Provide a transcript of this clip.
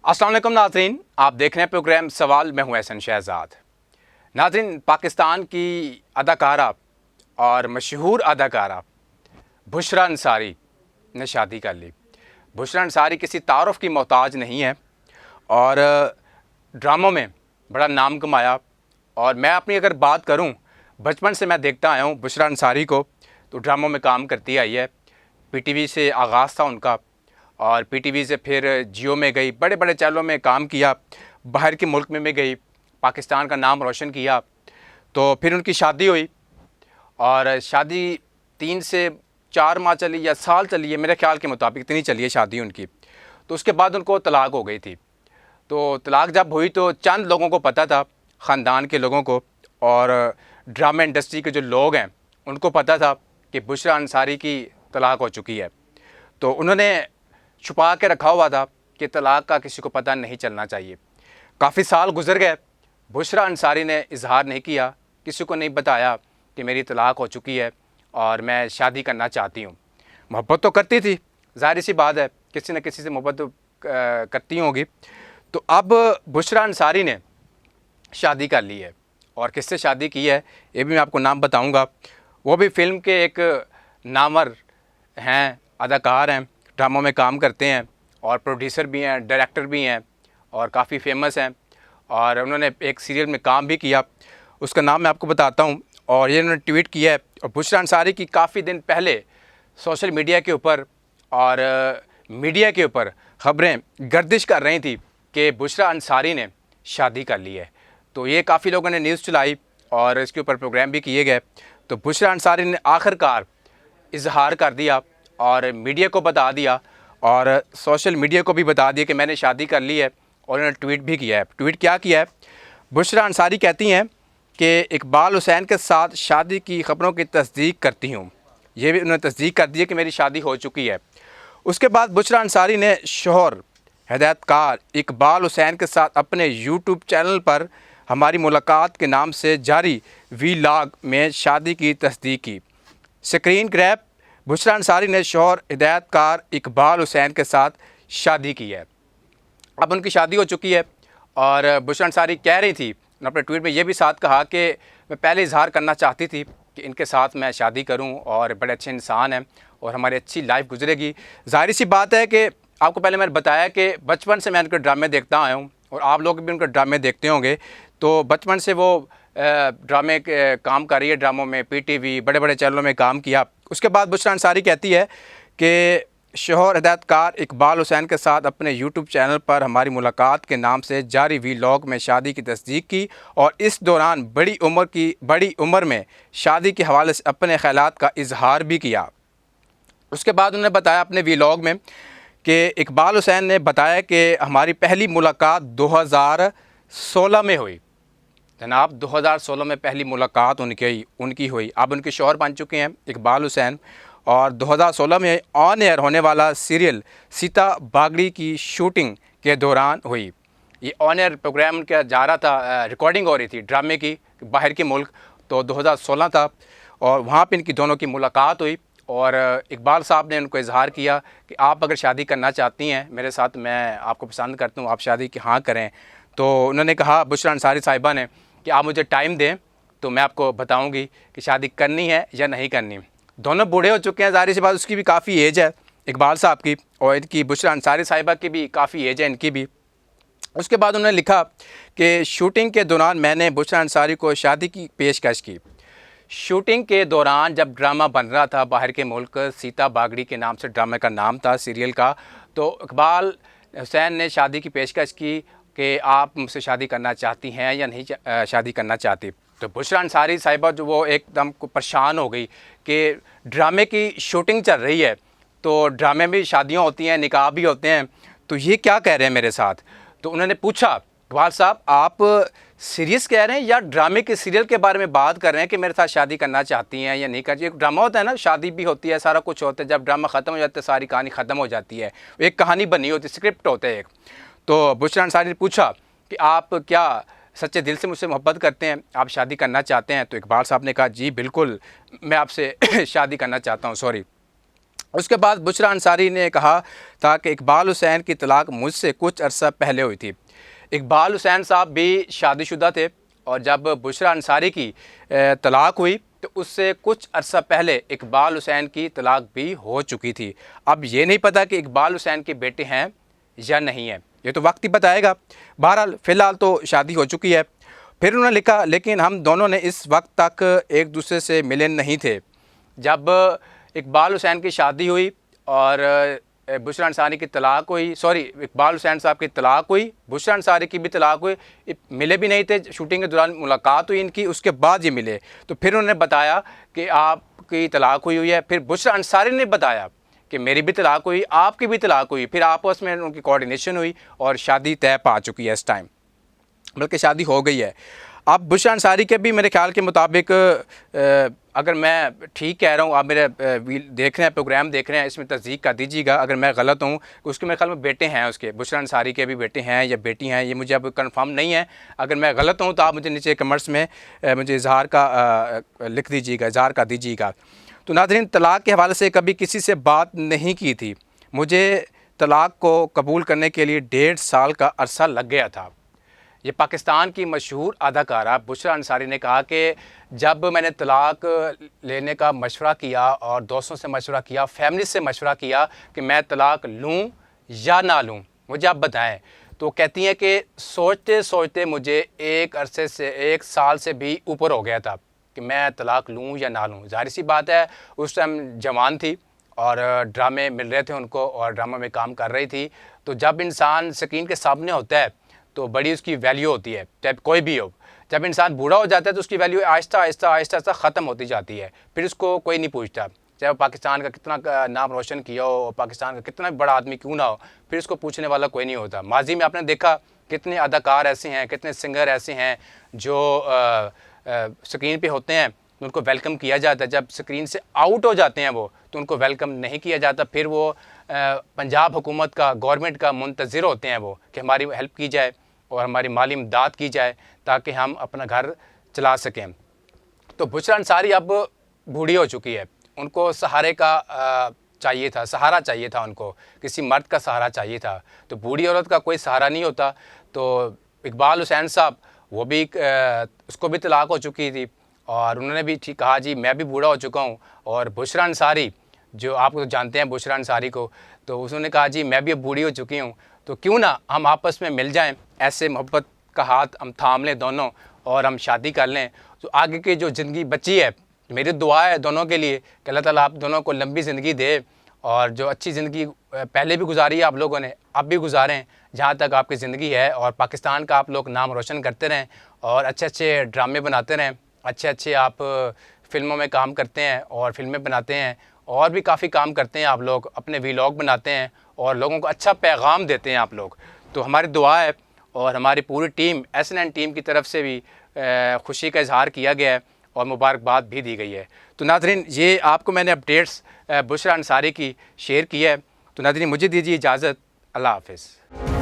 अस्सलाम वालेकुम नाज़रीन, आप देख रहे हैं प्रोग्राम सवाल। मैं हूं एहसन शहजाद। नाज़रीन, पाकिस्तान की अदाकारा और मशहूर अदाकारा बुशरा अंसारी ने शादी कर ली। बुशरा अंसारी किसी तारुफ की मोहताज नहीं है और ड्रामों में बड़ा नाम कमाया। और मैं अपनी अगर बात करूं, बचपन से मैं देखता आया हूं बुशरा अंसारी को, तो ड्रामों में काम करती आई है। पीटीवी से आगाज़ था उनका और पीटीवी से फिर जियो में गई, बड़े बड़े चैनलों में काम किया, बाहर के मुल्क में गई, पाकिस्तान का नाम रोशन किया। तो फिर उनकी शादी हुई और शादी 3 से 4 माह चली या साल चली है, मेरे ख्याल के मुताबिक इतनी चली है शादी उनकी। तो उसके बाद उनको तलाक हो गई थी। तो तलाक जब हुई तो चंद लोगों को पता था, ख़ानदान के लोगों को और ड्रामा इंडस्ट्री के जो लोग हैं उनको पता था कि बुशरा अंसारी की तलाक हो चुकी है। तो उन्होंने छुपा के रखा हुआ था कि तलाक का किसी को पता नहीं चलना चाहिए। काफ़ी साल गुजर गए, बुशरा अंसारी ने इजहार नहीं किया, किसी को नहीं बताया कि मेरी तलाक हो चुकी है और मैं शादी करना चाहती हूँ। मोहब्बत तो करती थी, ज़ाहिर सी बात है, किसी न किसी से मोहब्बत तो करती होगी। तो अब बुशरा अंसारी ने शादी कर ली है और किससे शादी की है ये भी मैं आपको नाम बताऊँगा। वो भी फ़िल्म के एक नामवर हैं, अदाकार हैं, ड्रामों में काम करते हैं और प्रोड्यूसर भी हैं, डायरेक्टर भी हैं और काफ़ी फेमस हैं। और उन्होंने एक सीरियल में काम भी किया, उसका नाम मैं आपको बताता हूँ। और ये उन्होंने ट्वीट किया है। और बुशरा अंसारी की काफ़ी दिन पहले सोशल मीडिया के ऊपर और मीडिया के ऊपर ख़बरें गर्दिश कर रही थी कि बुशरा अंसारी ने शादी कर ली है। तो ये काफ़ी लोगों ने न्यूज़ चलाई और इसके ऊपर प्रोग्राम भी किए गए। तो बुशरा अंसारी ने आखिरकार इजहार कर दिया और मीडिया को बता दिया और सोशल मीडिया को भी बता दिया कि मैंने शादी कर ली है। और उन्होंने ट्वीट भी किया है। ट्वीट क्या किया है? बुशरा अंसारी कहती हैं कि इकबाल हुसैन के साथ शादी की ख़बरों की तस्दीक करती हूँ। ये भी उन्होंने तस्दीक कर दी है कि मेरी शादी हो चुकी है। उसके बाद बुशरा अंसारी ने शोहर हिदायतकार इकबाल हुसैन के साथ अपने यूट्यूब चैनल पर हमारी मुलाकात के नाम से जारी वीलॉग में शादी की तस्दीक की। स्क्रीन ग्रैब, बुशरा अंसारी ने शोहर हिदायतकार इकबाल हुसैन के साथ शादी की है। अब उनकी शादी हो चुकी है और बुशरा अंसारी कह रही थी, उन्होंने अपने ट्वीट में ये भी साथ कहा कि मैं पहले इजहार करना चाहती थी कि इनके साथ मैं शादी करूं और बड़े अच्छे इंसान हैं और हमारी अच्छी लाइफ गुजरेगी। ज़ाहिर सी बात है कि आपको पहले मैंने बताया कि बचपन से मैं उनके ड्रामे देखता आया हूँ और आप लोग भी उनके ड्रामे देखते होंगे। तो बचपन से वो ड्रामे के काम कर रही है, ड्रामों में, पीटीवी, बड़े बड़े चैनलों में काम किया। उसके बाद बुशरा अंसारी कहती है कि शोहर हिदायतकार इकबाल हुसैन के साथ अपने यूट्यूब चैनल पर हमारी मुलाकात के नाम से जारी वीलॉग में शादी की तस्दीक की और इस दौरान बड़ी उम्र में शादी के हवाले से अपने ख़यालात का इजहार भी किया। उसके बाद उन्होंने बताया अपने वीलॉग में कि इकबाल हुसैन ने बताया कि हमारी पहली मुलाकात 2016 में हुई। जनाब, 2016 में पहली मुलाकात उनकी हुई। अब उनके शौहर बन चुके हैं इकबाल हुसैन और 2016 में ऑन एयर होने वाला सीरियल सीता बागड़ी की शूटिंग के दौरान हुई। ये ऑन एयर प्रोग्राम उनका जा रहा था, रिकॉर्डिंग हो रही थी ड्रामे की बाहर के मुल्क, तो 2016 था और वहाँ पे इनकी दोनों की मुलाकात हुई। और इकबाल साहब ने उनको इजहार किया कि आप अगर शादी करना चाहती हैं मेरे साथ, मैं आपको पसंद करता हूँ, आप शादी की हाँ करें। तो उन्होंने कहा बुशरा अंसारी साहिबा ने कि आप मुझे टाइम दें तो मैं आपको बताऊंगी कि शादी करनी है या नहीं करनी। दोनों बूढ़े हो चुके हैं, ज़ाहिर सी बात, उसकी भी काफ़ी एज है इकबाल साहब की और इनकी बुशरा अंसारी साहिबा की भी काफ़ी एज है इनकी भी। उसके बाद उन्होंने लिखा कि शूटिंग के दौरान मैंने बुशरा अंसारी को शादी की पेशकश की। शूटिंग के दौरान जब ड्रामा बन रहा था बाहर के मुल्क, सीता बागड़ी के नाम से ड्रामे का नाम था सीरियल का, तो इकबाल हुसैन ने शादी की पेशकश की कि आप मुझसे शादी करना चाहती हैं या नहीं शादी करना चाहती। तो बुशरा अंसारी साहिबा जो वो एकदम परेशान हो गई कि ड्रामे की शूटिंग चल रही है, तो ड्रामे में शादियाँ होती हैं, निकाह भी होते हैं, तो ये क्या कह रहे हैं मेरे साथ। तो उन्होंने पूछा, इकबाल साहब आप सीरियस कह रहे हैं या ड्रामे के सीरियल के बारे में बात कर रहे हैं कि मेरे साथ शादी करना चाहती हैं या नहीं करती। एक ड्रामा होता है ना, शादी भी होती है, सारा कुछ होता है, जब ड्रामा ख़त्म हो जाता है सारी कहानी ख़त्म हो जाती है, एक कहानी बनी होती है, स्क्रिप्ट होता है एक। तो बुशरा अंसारी ने पूछा कि आप क्या सच्चे दिल से मुझसे मोहब्बत करते हैं, आप शादी करना चाहते हैं। तो इकबाल साहब ने कहा जी बिल्कुल मैं आपसे शादी करना चाहता हूँ, सॉरी। उसके बाद बुशरा अंसारी ने कहा था कि इकबाल हुसैन की तलाक मुझसे कुछ अरसा पहले हुई थी। इकबाल हुसैन साहब भी शादीशुदा थे और जब बुशरा अंसारी की तलाक हुई तो उससे कुछ अरसा पहले इकबाल हुसैन की तलाक भी हो चुकी थी। अब ये नहीं पता कि इकबाल हुसैन के बेटे हैं या नहीं है, ये तो वक्त ही बताएगा। बहरहाल फ़िलहाल तो शादी हो चुकी है। फिर उन्होंने लिखा, लेकिन हम दोनों ने इस वक्त तक एक दूसरे से मिले नहीं थे। जब इकबाल हुसैन की शादी हुई और बुशरा अंसारी की तलाक हुई, सॉरी इकबाल हुसैन साहब की तलाक हुई, बुशरा अंसारी की भी तलाक हुई, मिले भी नहीं थे, शूटिंग के दौरान मुलाकात हुई इनकी, उसके बाद ये मिले। तो फिर उन्होंने बताया कि आपकी तलाक हुई है। फिर बुशरा अंसारी ने बताया कि मेरी भी तलाक हुई, आपकी भी तलाक हुई। फिर आपस में उनकी कोऑर्डिनेशन हुई और शादी तय पा चुकी है इस टाइम, बल्कि शादी हो गई है। अब बुशरा अंसारी के भी मेरे ख्याल के मुताबिक, अगर मैं ठीक कह रहा हूँ, आप मेरे देख रहे हैं, प्रोग्राम देख रहे हैं, इसमें तस्दीक कर दीजिएगा अगर मैं गलत हूँ। उसके मेरे ख्याल में बेटे हैं, उसके बुशरा अंसारी के भी बेटे हैं या बेटी हैं, ये मुझे अब कंफर्म नहीं है। अगर मैं गलत हूँ तो आप मुझे नीचे कमेंट्स में मुझे इजहार का लिख दीजिएगा, इजहार कर दीजिएगा। तो नाज़रीन, तलाक़ के हवाले से कभी किसी से बात नहीं की थी। मुझे तलाक़ को कबूल करने के लिए 1.5 साल का अरसा लग गया था। ये पाकिस्तान की मशहूर अदाकारा बुशरा अंसारी ने कहा कि जब मैंने तलाक़ लेने का मशवरा किया और दोस्तों से मशवरा किया, फैमिली से मशवरा किया कि मैं तलाक़ लूँ या ना लूँ, मुझे आप बताएं। तो कहती हैं कि सोचते सोचते मुझे एक साल से भी ऊपर हो गया था कि मैं तलाक़ लूँ या ना लूँ। ज़ाहिर सी बात है, उस टाइम जवान थी और ड्रामे मिल रहे थे उनको और ड्रामा में काम कर रही थी। तो जब इंसान स्क्रीन के सामने होता है तो बड़ी उसकी वैल्यू होती है, चाहे कोई भी हो। जब इंसान बूढ़ा हो जाता है तो उसकी वैल्यू आहिस्ता आहिस्ता ख़त्म होती जाती है, फिर उसको कोई नहीं पूछता। चाहे वो पाकिस्तान का कितना नाम रोशन किया हो, पाकिस्तान का कितना बड़ा आदमी क्यों ना हो, फिर उसको पूछने वाला कोई नहीं होता। माजी में आपने देखा कितने अदाकार ऐसे हैं, कितने सिंगर ऐसे हैं जो स्क्रीन पे होते हैं, उनको वेलकम किया जाता है। जब स्क्रीन से आउट हो जाते हैं वो, तो उनको वेलकम नहीं किया जाता। फिर वो पंजाब हुकूमत का, गवर्नमेंट का मुंतज़िर होते हैं वो, कि हमारी हेल्प की जाए और हमारी माली इमदाद की जाए ताकि हम अपना घर चला सकें। तो बुशरा अंसारी अब बूढ़ी हो चुकी है, उनको सहारे का चाहिए था, सहारा चाहिए था उनको, किसी मर्द का सहारा चाहिए था। तो बूढ़ी औरत का कोई सहारा नहीं होता। तो इकबाल हुसैन साहब, वो भी उसको भी तलाक हो चुकी थी और उन्होंने भी ठीक कहा, जी मैं भी बूढ़ा हो चुका हूँ। और बुशरा अंसारी, जो आप तो जानते हैं बुशरा अंसारी को, तो उसने कहा, जी मैं भी अब बूढ़ी हो चुकी हूँ, तो क्यों ना हम आपस में मिल जाएं, ऐसे मोहब्बत का हाथ हम थाम लें दोनों और हम शादी कर लें। तो आगे की जो ज़िंदगी बची है, मेरी दुआ है दोनों के लिए कि अल्लाह ताला आप दोनों को लंबी ज़िंदगी दे और जो अच्छी ज़िंदगी पहले भी गुजारी है आप लोगों ने, अब भी गुजारें जहाँ तक आपकी ज़िंदगी है, और पाकिस्तान का आप लोग नाम रोशन करते रहें और अच्छे अच्छे ड्रामे बनाते रहें, अच्छे अच्छे आप फ़िल्मों में काम करते हैं और फिल्में बनाते हैं, और भी काफ़ी काम करते हैं आप लोग, अपने वीलॉग बनाते हैं और लोगों को अच्छा पैगाम देते हैं आप लोग। तो हमारी दुआ है और हमारी पूरी टीम, SNN टीम की तरफ से भी खुशी का इजहार किया गया है और मुबारकबाद भी दी गई है। तो नाज़रीन, ये आपको मैंने अपडेट्स बुशरा अंसारी की शेयर की है। तो नाज़रीन, मुझे दीजिए इजाज़त। अल्लाह हाफ़िज़।